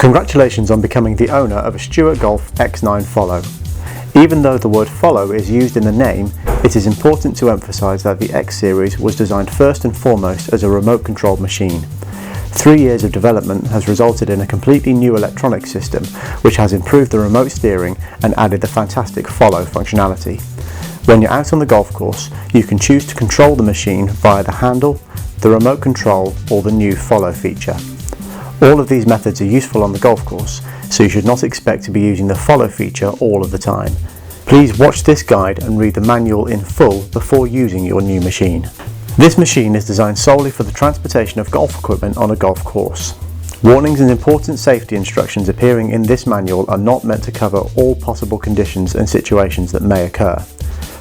Congratulations on becoming the owner of a Stewart Golf X9 Follow. Even though the word follow is used in the name, it is important to emphasise that the X series was designed first and foremost as a remote controlled machine. 3 years of development has resulted in a completely new electronic system which has improved the remote steering and added the fantastic follow functionality. When you're out on the golf course, you can choose to control the machine via the handle, the remote control or the new follow feature. All of these methods are useful on the golf course, so you should not expect to be using the follow feature all of the time. Please watch this guide and read the manual in full before using your new machine. This machine is designed solely for the transportation of golf equipment on a golf course. Warnings and important safety instructions appearing in this manual are not meant to cover all possible conditions and situations that may occur.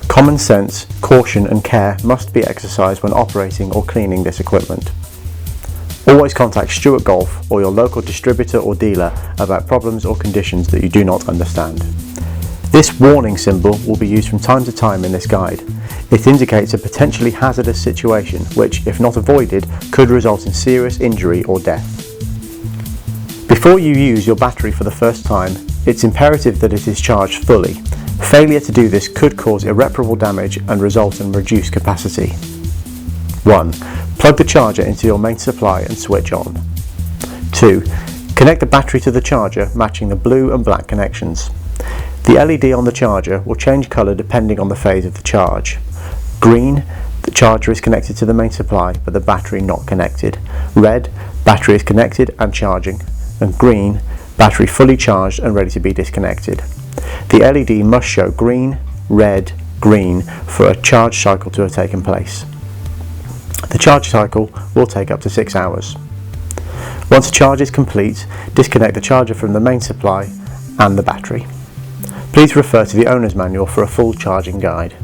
Common sense, caution and care must be exercised when operating or cleaning this equipment. Always contact Stewart Golf or your local distributor or dealer about problems or conditions that you do not understand. This warning symbol will be used from time to time in this guide. It indicates a potentially hazardous situation which, if not avoided, could result in serious injury or death. Before you use your battery for the first time, it's imperative that it is charged fully. Failure to do this could cause irreparable damage and result in reduced capacity. 1. Plug the charger into your main supply and switch on. 2. Connect the battery to the charger matching the blue and black connections. The LED on the charger will change colour depending on the phase of the charge. Green, the charger is connected to the main supply but the battery not connected. Red, battery is connected and charging. And green, battery fully charged and ready to be disconnected. The LED must show green, red, green for a charge cycle to have taken place. The charge cycle will take up to 6 hours. Once the charge is complete, disconnect the charger from the main supply and the battery. Please refer to the owner's manual for a full charging guide.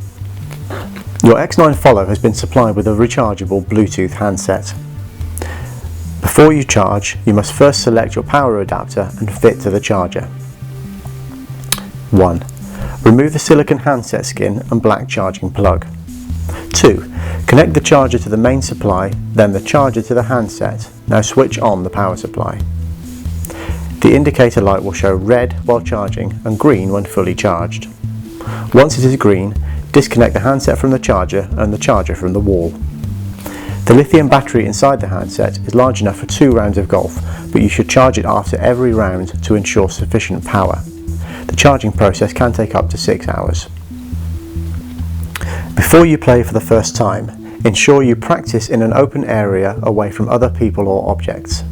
Your X9 Follow has been supplied with a rechargeable Bluetooth handset. Before you charge, you must first select your power adapter and fit to the charger. 1. Remove the silicone handset skin and black charging plug. 2. Connect the charger to the main supply, then the charger to the handset. Now switch on the power supply. The indicator light will show red while charging and green when fully charged. Once it is green, disconnect the handset from the charger and the charger from the wall. The lithium battery inside the handset is large enough for 2 rounds of golf, but you should charge it after every round to ensure sufficient power. The charging process can take up to 6 hours. Before you play for the first time, ensure you practice in an open area away from other people or objects.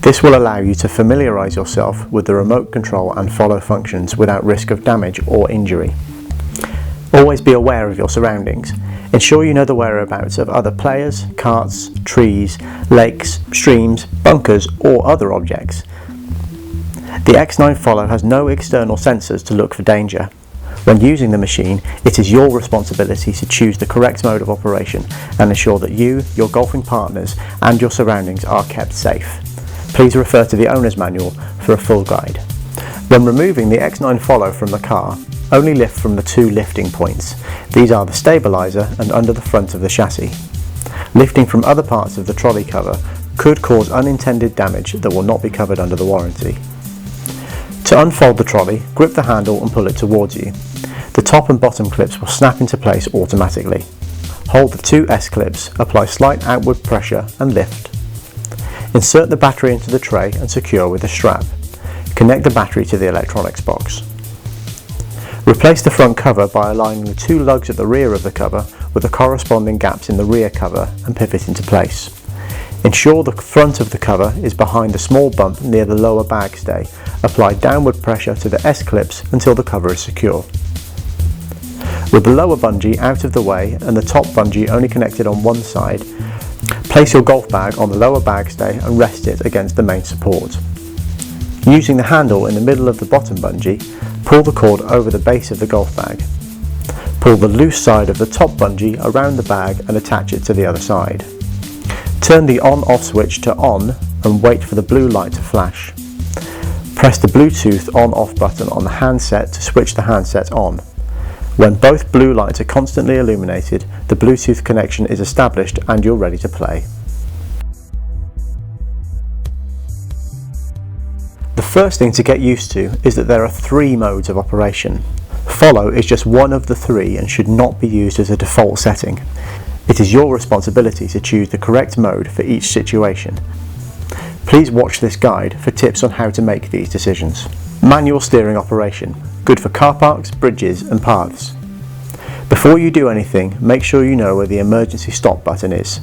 This will allow you to familiarise yourself with the remote control and follow functions without risk of damage or injury. Always be aware of your surroundings. Ensure you know the whereabouts of other players, carts, trees, lakes, streams, bunkers or other objects. The X9 Follow has no external sensors to look for danger. When using the machine, it is your responsibility to choose the correct mode of operation and ensure that you, your golfing partners and your surroundings are kept safe. Please refer to the owner's manual for a full guide. When removing the X9 Follow from the car, only lift from the 2 lifting points. These are the stabiliser and under the front of the chassis. Lifting from other parts of the trolley cover could cause unintended damage that will not be covered under the warranty. To unfold the trolley, grip the handle and pull it towards you. The top and bottom clips will snap into place automatically. Hold the 2 S clips, apply slight outward pressure and lift. Insert the battery into the tray and secure with a strap. Connect the battery to the electronics box. Replace the front cover by aligning the 2 lugs at the rear of the cover with the corresponding gaps in the rear cover and pivot into place. Ensure the front of the cover is behind the small bump near the lower bag stay. Apply downward pressure to the S-clips until the cover is secure. With the lower bungee out of the way and the top bungee only connected on one side, place your golf bag on the lower bag stay and rest it against the main support. Using the handle in the middle of the bottom bungee, pull the cord over the base of the golf bag. Pull the loose side of the top bungee around the bag and attach it to the other side. Turn the on-off switch to on and wait for the blue light to flash. Press the Bluetooth on-off button on the handset to switch the handset on. When both blue lights are constantly illuminated, the Bluetooth connection is established and you're ready to play. The first thing to get used to is that there are 3 modes of operation. Follow is just one of the 3 and should not be used as a default setting. It is your responsibility to choose the correct mode for each situation. Please watch this guide for tips on how to make these decisions. Manual steering operation, good for car parks, bridges and paths. Before you do anything, make sure you know where the emergency stop button is.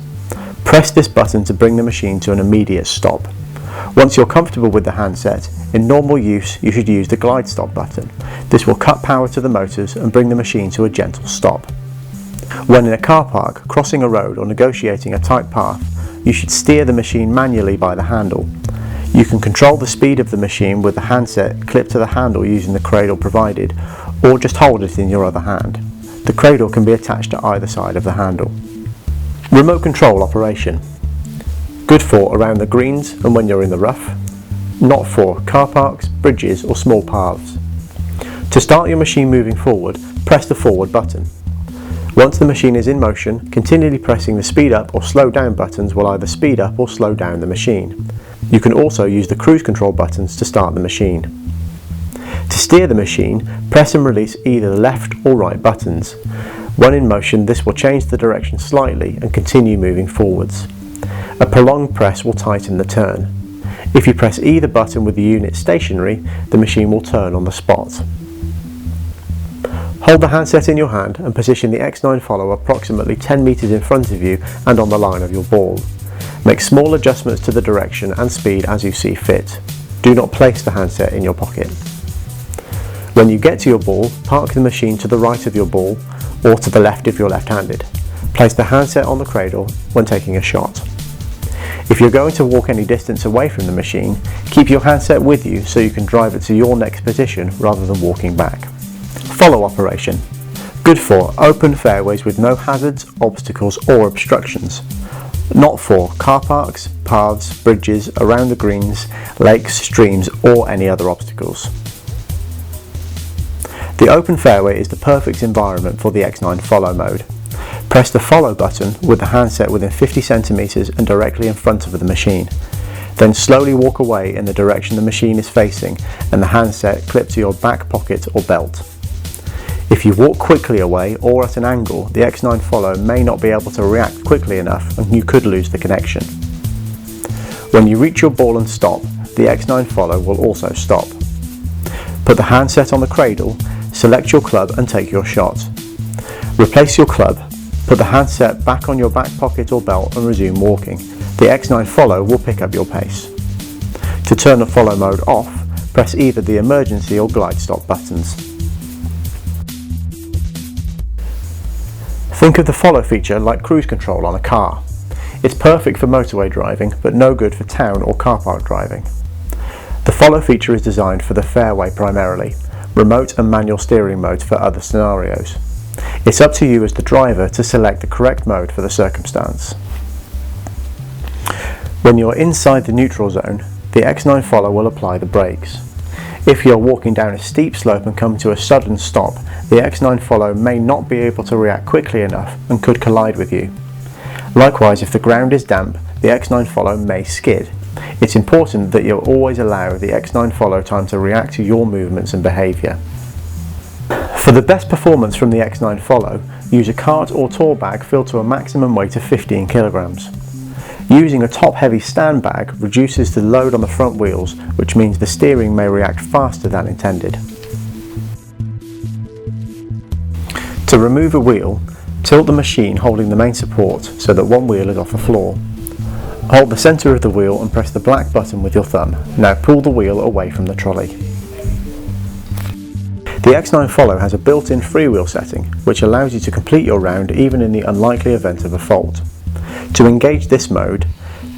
Press this button to bring the machine to an immediate stop. Once you're comfortable with the handset, in normal use you should use the glide stop button. This will cut power to the motors and bring the machine to a gentle stop. When in a car park, crossing a road or negotiating a tight path, you should steer the machine manually by the handle. You can control the speed of the machine with the handset clipped to the handle using the cradle provided, or just hold it in your other hand. The cradle can be attached to either side of the handle. Remote control operation. Good for around the greens and when you're in the rough. Not for car parks, bridges or small paths. To start your machine moving forward, press the forward button. Once the machine is in motion, continually pressing the speed up or slow down buttons will either speed up or slow down the machine. You can also use the cruise control buttons to start the machine. To steer the machine, press and release either the left or right buttons. When in motion, this will change the direction slightly and continue moving forwards. A prolonged press will tighten the turn. If you press either button with the unit stationary, the machine will turn on the spot. Hold the handset in your hand and position the X9 Follow approximately 10 meters in front of you and on the line of your ball. Make small adjustments to the direction and speed as you see fit. Do not place the handset in your pocket. When you get to your ball, park the machine to the right of your ball or to the left if you're left-handed. Place the handset on the cradle when taking a shot. If you're going to walk any distance away from the machine, keep your handset with you so you can drive it to your next position rather than walking back. Follow operation. Good for open fairways with no hazards, obstacles or obstructions. Not for car parks, paths, bridges, around the greens, lakes, streams or any other obstacles. The open fairway is the perfect environment for the X9 Follow mode. Press the follow button with the handset within 50 centimeters and directly in front of the machine. Then slowly walk away in the direction the machine is facing and the handset clipped to your back pocket or belt. If you walk quickly away or at an angle, the X9 Follow may not be able to react quickly enough and you could lose the connection. When you reach your ball and stop, the X9 Follow will also stop. Put the handset on the cradle, select your club and take your shot. Replace your club, put the handset back on your back pocket or belt and resume walking. The X9 Follow will pick up your pace. To turn the follow mode off, press either the emergency or glide stop buttons. Think of the follow feature like cruise control on a car. It's perfect for motorway driving, but no good for town or car park driving. The follow feature is designed for the fairway primarily, remote and manual steering modes for other scenarios. It's up to you as the driver to select the correct mode for the circumstance. When you're inside the neutral zone, the X9 Follow will apply the brakes. If you're walking down a steep slope and come to a sudden stop, the X9 Follow may not be able to react quickly enough and could collide with you. Likewise, if the ground is damp, the X9 Follow may skid. It's important that you always allow the X9 Follow time to react to your movements and behaviour. For the best performance from the X9 Follow, use a cart or tour bag filled to a maximum weight of 15 kilograms. Using a top-heavy stand bag reduces the load on the front wheels, which means the steering may react faster than intended. To remove a wheel, tilt the machine holding the main support so that one wheel is off the floor. Hold the centre of the wheel and press the black button with your thumb. Now pull the wheel away from the trolley. The X9 Follow has a built-in freewheel setting, which allows you to complete your round even in the unlikely event of a fault. To engage this mode,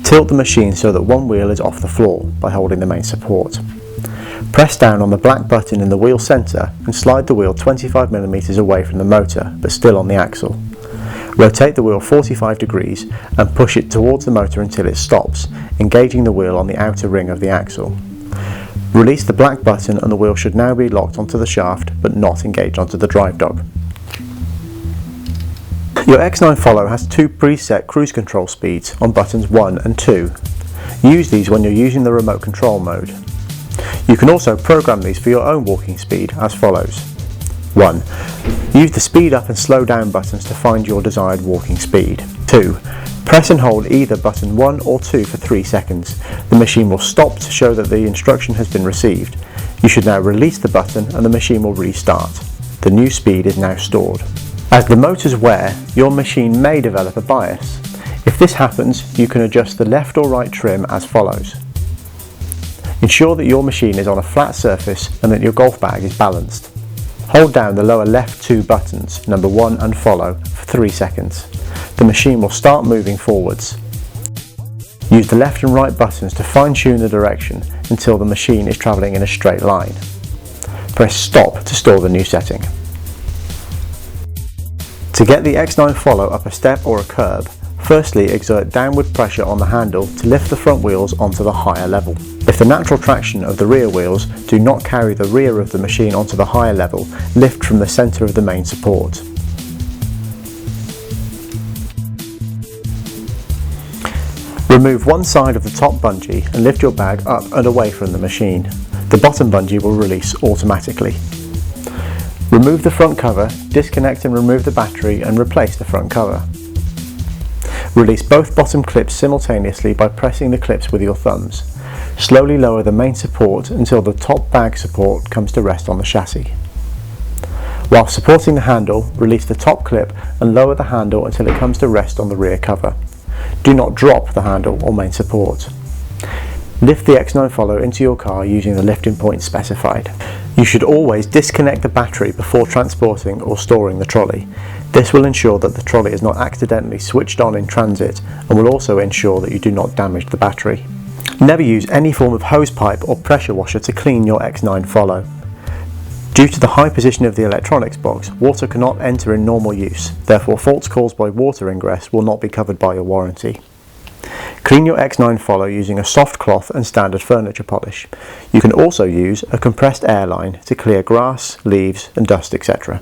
tilt the machine so that one wheel is off the floor by holding the main support. Press down on the black button in the wheel centre and slide the wheel 25mm away from the motor, but still on the axle. Rotate the wheel 45 degrees and push it towards the motor until it stops, engaging the wheel on the outer ring of the axle. Release the black button and the wheel should now be locked onto the shaft but not engaged onto the drive dog. Your X9 Follow has 2 preset cruise control speeds on buttons 1 and 2. Use these when you're using the remote control mode. You can also program these for your own walking speed as follows. 1. Use the speed up and slow down buttons to find your desired walking speed. 2. Press and hold either button 1 or 2 for 3 seconds. The machine will stop to show that the instruction has been received. You should now release the button and the machine will restart. The new speed is now stored. As the motors wear, your machine may develop a bias. If this happens, you can adjust the left or right trim as follows. Ensure that your machine is on a flat surface and that your golf bag is balanced. Hold down the lower left 2 buttons, number 1 and follow, for 3 seconds. The machine will start moving forwards. Use the left and right buttons to fine-tune the direction until the machine is travelling in a straight line. Press stop to store the new setting. To get the X9 Follow up a step or a curb, firstly exert downward pressure on the handle to lift the front wheels onto the higher level. If the natural traction of the rear wheels do not carry the rear of the machine onto the higher level, lift from the centre of the main support. Remove one side of the top bungee and lift your bag up and away from the machine. The bottom bungee will release automatically. Remove the front cover, disconnect and remove the battery and replace the front cover. Release both bottom clips simultaneously by pressing the clips with your thumbs. Slowly lower the main support until the top bag support comes to rest on the chassis. While supporting the handle, release the top clip and lower the handle until it comes to rest on the rear cover. Do not drop the handle or main support. Lift the X9 Follow into your car using the lifting point specified. You should always disconnect the battery before transporting or storing the trolley. This will ensure that the trolley is not accidentally switched on in transit and will also ensure that you do not damage the battery. Never use any form of hose pipe or pressure washer to clean your X9 Follow. Due to the high position of the electronics box, water cannot enter in normal use, therefore faults caused by water ingress will not be covered by your warranty. Clean your X9 Follow using a soft cloth and standard furniture polish. You can also use a compressed air line to clear grass, leaves and dust, etc.